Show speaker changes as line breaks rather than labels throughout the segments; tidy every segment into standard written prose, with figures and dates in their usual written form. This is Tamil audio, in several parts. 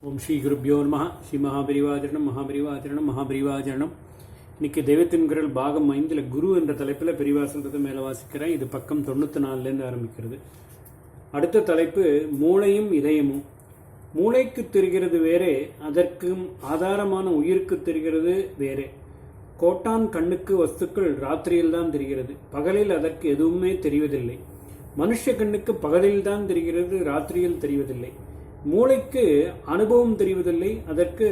ஓம் ஸ்ரீ குருப்யோ நம ஸ்ரீ மகாபரிவாச்சரணம் மகாபரிவாச்சரணம் மகாபரிவாச்சரணம். இன்னைக்கு தெய்வத்தின் குரல் பாகம் 5 குரு என்ற தலைப்பில் பெரிவா சொல்றது மேலே வாசிக்கிறேன். இது பக்கம் 94 ஆரம்பிக்கிறது. அடுத்த தலைப்பு மூளையும் இதயமும். மூளைக்கு தெரிகிறது வேறே, அதற்கும் ஆதாரமான உயிருக்கு தெரிகிறது வேறே. கோட்டான் கண்ணுக்கு வஸ்துக்கள் ராத்திரியில் தான் தெரிகிறது, பகலில் அதற்கு எதுவுமே தெரிவதில்லை. மனுஷ கண்ணுக்கு பகலில் தான் தெரிகிறது, ராத்திரியில் தெரிவதில்லை. மூளைக்கு அனுபவம் தெரிவதில்லை, அதற்கு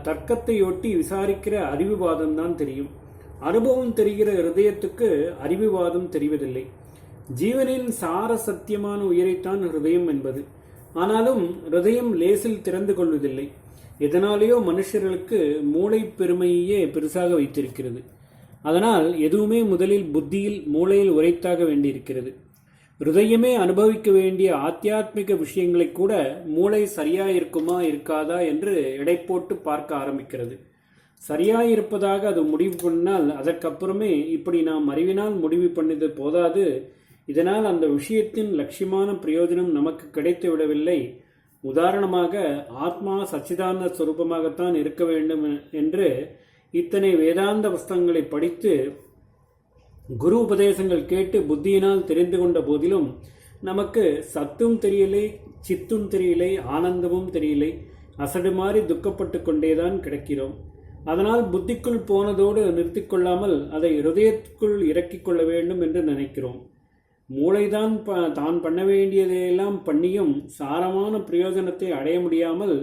தர்க்கத்தையொட்டி விசாரிக்கிற அறிவுவாதம் தான் தெரியும். அனுபவம் தெரிகிற ஹிருதயத்துக்கு அறிவுவாதம் தெரிவதில்லை. ஜீவனின் சார சத்தியமான உயிரைத்தான் ஹிருதயம் என்பது. ஆனாலும் ஹிருதயம் லேசில் திறந்து கொள்வதில்லை. எதனாலேயோ மனுஷர்களுக்கு மூளை பெருமையே பெருசாக வைத்திருக்கிறது. அதனால் எதுவுமே முதலில் புத்தியில் மூளையில் உரைத்தாக வேண்டியிருக்கிறது. ஹிருதயமே அனுபவிக்க வேண்டிய ஆத்தியாத்மிக விஷயங்களை கூட மூளை சரியாயிருக்குமா இருக்காதா என்று எடை போட்டு பார்க்க ஆரம்பிக்கிறது. சரியாயிருப்பதாக அது முடிவு பண்ணால் அதற்கப்புறமே இப்படி நாம் அறிவினால் முடிவு பண்ணது போதாது, இதனால் அந்த விஷயத்தின் லட்சியமான பிரயோஜனம் நமக்கு கிடைத்து விடவில்லை. உதாரணமாக ஆத்மா சச்சிதானந்த ஸ்வரூபமாகத்தான் இருக்க வேண்டும் என்று இத்தனை வேதாந்த புஸ்தகங்களை படித்து குரு உபதேசங்கள் கேட்டு புத்தியினால் தெரிந்து கொண்ட போதிலும் நமக்கு சத்தும் தெரியலை, சித்தும் தெரியலை, ஆனந்தமும் தெரியலை. அசடு மாறி துக்கப்பட்டு கொண்டேதான் கிடக்கிறோம். அதனால் புத்திக்குள் போனதோடு நிறுத்திக்கொள்ளாமல் அதை ஹிருதயத்துக்குள் இறக்கிக் கொள்ள வேண்டும் என்று நினைக்கிறோம். மூளைதான் தான் பண்ண வேண்டியதையெல்லாம் பண்ணியும் சாரமான பிரயோஜனத்தை அடைய முடியாமல்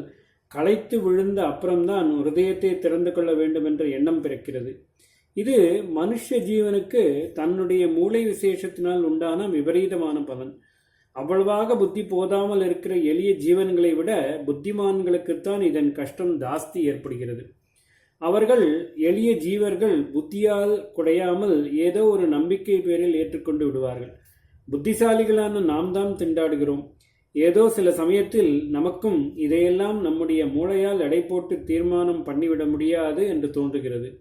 களைத்து விழுந்த அப்புறம்தான் ஹிருதயத்தை திறந்து கொள்ள வேண்டும் என்ற எண்ணம் பிறக்கிறது. இது மனுஷ ஜீவனுக்கு தன்னுடைய மூளை விசேஷத்தினால் உண்டான விபரீதமான பலன். அவ்வளவாக புத்தி போதாமல் இருக்கிற எளிய ஜீவன்களை விட புத்திமான்களுக்குத்தான் இதன் கஷ்டம் ஜாஸ்தி ஏற்படுகிறது. அவர்கள் எளிய ஜீவர்கள் புத்தியால் குடையாமல் ஏதோ ஒரு நம்பிக்கை பேரில் ஏற்றுக்கொண்டு விடுவார்கள். புத்திசாலிகளான நாம் தான் திண்டாடுகிறோம். ஏதோ சில சமயத்தில் நமக்கும் இதையெல்லாம் நம்முடைய மூளையால் எடை போட்டு தீர்மானம் பண்ணிவிட முடியாது என்று தோன்றுகிறது.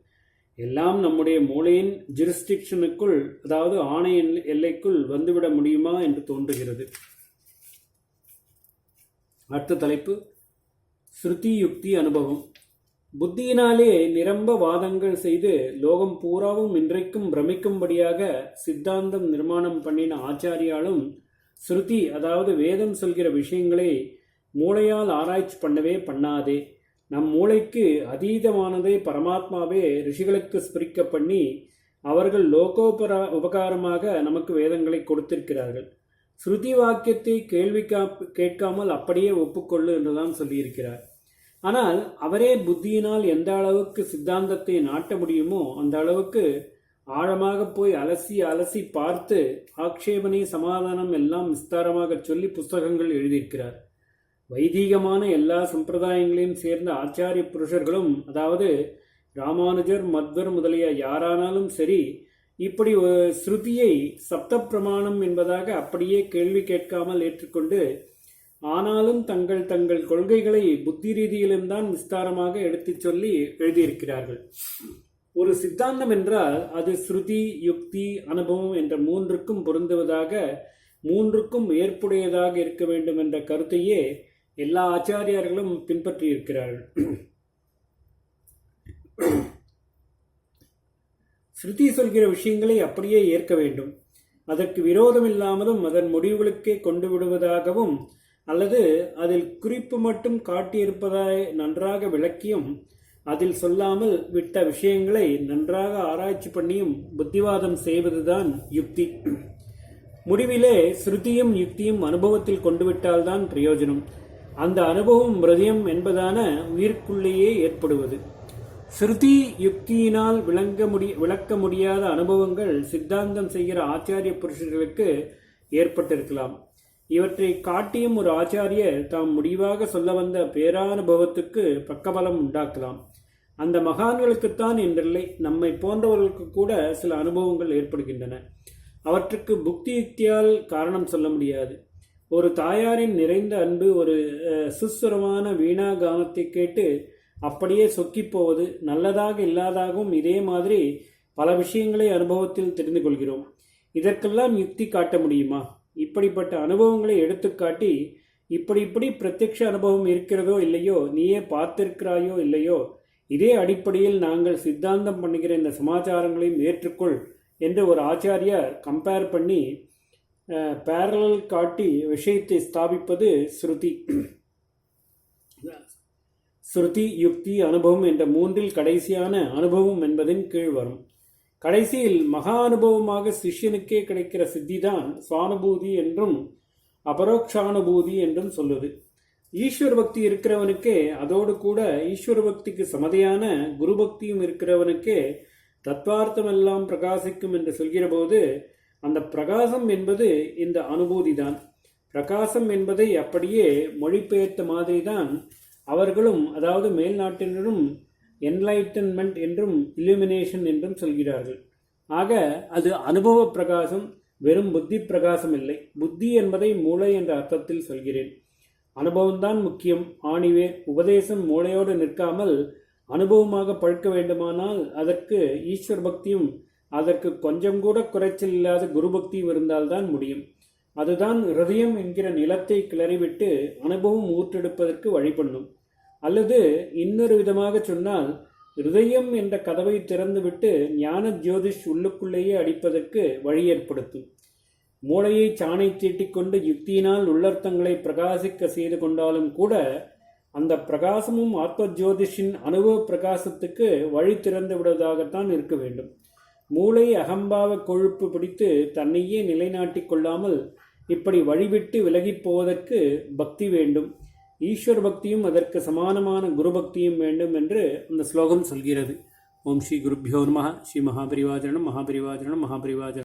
எல்லாம் நம்முடைய மூளையின் ஜூரிஸ்டிக்ஷனுக்குள், அதாவது ஆணை எல்லைக்குள் வந்துவிட முடியுமா என்று தோன்றுகிறது. அடுத்த தலைப்பு ஸ்ருதி யுக்தி அனுபவம். புத்தியினாலே நிரம்ப வாதங்கள் செய்து லோகம் பூராவும் இன்றைக்கும் பிரமிக்கும்படியாக சித்தாந்தம் நிர்மாணம் பண்ணின ஆச்சாரியாலும் ஸ்ருதி, அதாவது வேதம் சொல்கிற விஷயங்களை மூளையால் ஆராய்ச்சி பண்ணவே பண்ணாதே. நம் மூளைக்கு அதீதமானதை பரமாத்மாவே ரிஷிகளுக்கு ஸ்பிரிக்க பண்ணி அவர்கள் உபகாரமாக நமக்கு வேதங்களை கொடுத்திருக்கிறார்கள். ஸ்ருதி வாக்கியத்தை கேள்வி கேட்காமல் அப்படியே ஒப்புக்கொள்ளு என்றுதான் சொல்லியிருக்கிறார். ஆனால் அவரே புத்தியினால் எந்த அளவுக்கு சித்தாந்தத்தை நாட்ட முடியுமோ அந்த அளவுக்கு ஆழமாக போய் அலசி அலசி பார்த்து ஆக்ஷேபனை சமாதானம் எல்லாம் விஸ்தாரமாக சொல்லி புஸ்தகங்கள் எழுதியிருக்கிறார். வைதீகமான எல்லா சம்பிரதாயங்களையும் சேர்ந்த ஆச்சாரிய புருஷர்களும், அதாவது ராமானுஜர், மத்வர் முதலிய யாரானாலும் சரி, இப்படி ஸ்ருதியை சப்த பிரமாணம் என்பதாக அப்படியே கேள்வி கேட்காமல் ஏற்றுக்கொண்டு, ஆனாலும் தங்கள் தங்கள் கொள்கைகளை புத்தி ரீதியிலும் தான் விஸ்தாரமாக எடுத்துச் சொல்லி எழுதியிருக்கிறார்கள். ஒரு சித்தாந்தம் என்றால் அது ஸ்ருதி, யுக்தி, அனுபவம் என்ற மூன்றுக்கும் பொருந்துவதாக, மூன்றுக்கும் ஏற்புடையதாக இருக்க வேண்டும் என்ற கருத்தையே எல்லா ஆச்சாரியார்களும் பின்பற்றி இருக்கிறார்கள். ஸ்ருதி சொல்கிற விஷயங்களை அப்படியே ஏற்க வேண்டும். அதற்கு விரோதம் இல்லாமலும் அதன் முடிவுகளுக்கே கொண்டு விடுவதாகவும், அல்லது அதில் குறிப்பு மட்டும் காட்டியிருப்பதாய் நன்றாக விளக்கியும் அதில் சொல்லாமல் விட்ட விஷயங்களை நன்றாக ஆராய்ச்சி பண்ணியும் புத்திவாதம் செய்வதுதான் யுக்தி. முடிவிலே ஸ்ருதியும் யுக்தியும் அனுபவத்தில் கொண்டு விட்டால்தான் பிரயோஜனம். அந்த அனுபவம் ஹிருதயம் என்பதான உயிருக்குள்ளேயே ஏற்படுவது. ஸ்ருதி யுக்தியினால் விளக்க முடியாத அனுபவங்கள் சித்தாந்தம் செய்கிற ஆச்சாரிய புருஷர்களுக்கு ஏற்பட்டிருக்கலாம். இவற்றை காட்டியும் ஒரு ஆச்சாரியர் தாம் முடிவாக சொல்ல வந்த பேரானுபவத்துக்கு பக்கபலம் உண்டாக்கலாம். அந்த மகான்களுக்குத்தான் என்றில்லை, நம்மை போன்றவர்களுக்கு கூட சில அனுபவங்கள் ஏற்படுகின்றன. அவற்றுக்கு புக்தி யுக்தியால் காரணம் சொல்ல முடியாது. ஒரு தாயாரின் நிறைந்த அன்பு ஒரு சுஸ்வரமான வீணா கானத்தை கேட்டு அப்படியே சொக்கிப் போவது, நல்லதாக இல்லாதாகவும் இதே மாதிரி பல விஷயங்களை அனுபவத்தில் தெரிந்து கொள்கிறோம். இதற்கெல்லாம் யுக்தி காட்ட முடியுமா? இப்படிப்பட்ட அனுபவங்களை எடுத்துக்காட்டி இப்படி இப்படி பிரத்யக்ஷ அனுபவம் இருக்கிறதோ இல்லையோ, நீயே பார்த்திருக்கிறாயோ இல்லையோ, இதே அடிப்படையில் நாங்கள் சித்தாந்தம் பண்ணுகிற இந்த சமாச்சாரங்களையும் ஏற்றுக்கொள் என்று ஒரு ஆச்சாரியார் கம்பேர் பண்ணி பேரலல் காட்டி விஷயத்தை ஸ்தாபிப்பது ஸ்ருதி. ஸ்ருதி, யுக்தி, அனுபவம் என்ற மூன்றில் கடைசியான அனுபவம் என்பதின் கீழ் வரும். கடைசியில் மகா அனுபவமாக சிஷ்யனுக்கே கிடைக்கிற சித்திதான் சுவானுபூதி என்றும் அபரோக்ஷானுபூதி என்றும் சொல்லுது. ஈஸ்வர பக்தி இருக்கிறவனுக்கே, அதோடு கூட ஈஸ்வர பக்திக்கு சமதையான குரு பக்தியும் இருக்கிறவனுக்கே தத்வார்த்தம் எல்லாம் பிரகாசிக்கும் என்று சொல்கிற போது, அந்த பிரகாசம் என்பது இந்த அனுபூதி தான். பிரகாசம் என்பதை அப்படியே மொழிபெயர்த்த மாதிரி தான் அவர்களும், அதாவது மேல்நாட்டினரும் என்லைட்டன்மெண்ட் என்றும் இல்லுமினேஷன் என்றும் சொல்கிறார்கள். ஆக அது அனுபவ பிரகாசம், வெறும் புத்தி பிரகாசம் இல்லை. புத்தி என்பதை மூளை என்ற அர்த்தத்தில் சொல்கிறேன். அனுபவம்தான் முக்கியம், ஆணிவேர். உபதேசம் மூளையோடு நிற்காமல் அனுபவமாக பழுக்க வேண்டுமானால் அதற்கு ஈஸ்வர பக்தியும் அதற்கு கொஞ்சம் கூட குறைச்சல் இல்லாத குரு பக்தியும் இருந்தால்தான் முடியும். அதுதான் ஹிருதயம் என்கிற நிலத்தை கிளறிவிட்டு அனுபவம் ஊற்றெடுப்பதற்கு வழிபண்ணும். அல்லது இன்னொரு விதமாக சொன்னால், ஹிருதயம் என்ற கதவை திறந்துவிட்டு ஞான ஜோதிஷ் உள்ளுக்குள்ளேயே அடிப்பதற்கு வழி ஏற்படுத்தும். மூளையை சாணை தீட்டிக்கொண்டு யுக்தியினால் உள்ளர்த்தங்களை பிரகாசிக்க செய்து கொண்டாலும் கூட அந்த பிரகாசமும் ஆத்ம ஜோதிஷின் அனுபவ பிரகாசத்துக்கு வழி திறந்து விடுவதாகத்தான் இருக்க வேண்டும். மூளை அகம்பாவ கொழுப்பு பிடித்து தன்னையே நிலைநாட்டிக் கொள்ளாமல் இப்படி வழிவிட்டு விலகி போவதற்கு பக்தி வேண்டும். ஈஸ்வர பக்தியும் அதற்கு சமானமான குரு பக்தியும் வேண்டும் என்று அந்த ஸ்லோகம் சொல்கிறது. ஓம் ஸ்ரீ குருப்யோ நமஹ. ஸ்ரீ மகாபரிவாஜனம் மகாபரிவாஜனம் மகாபரிவாஜனம்.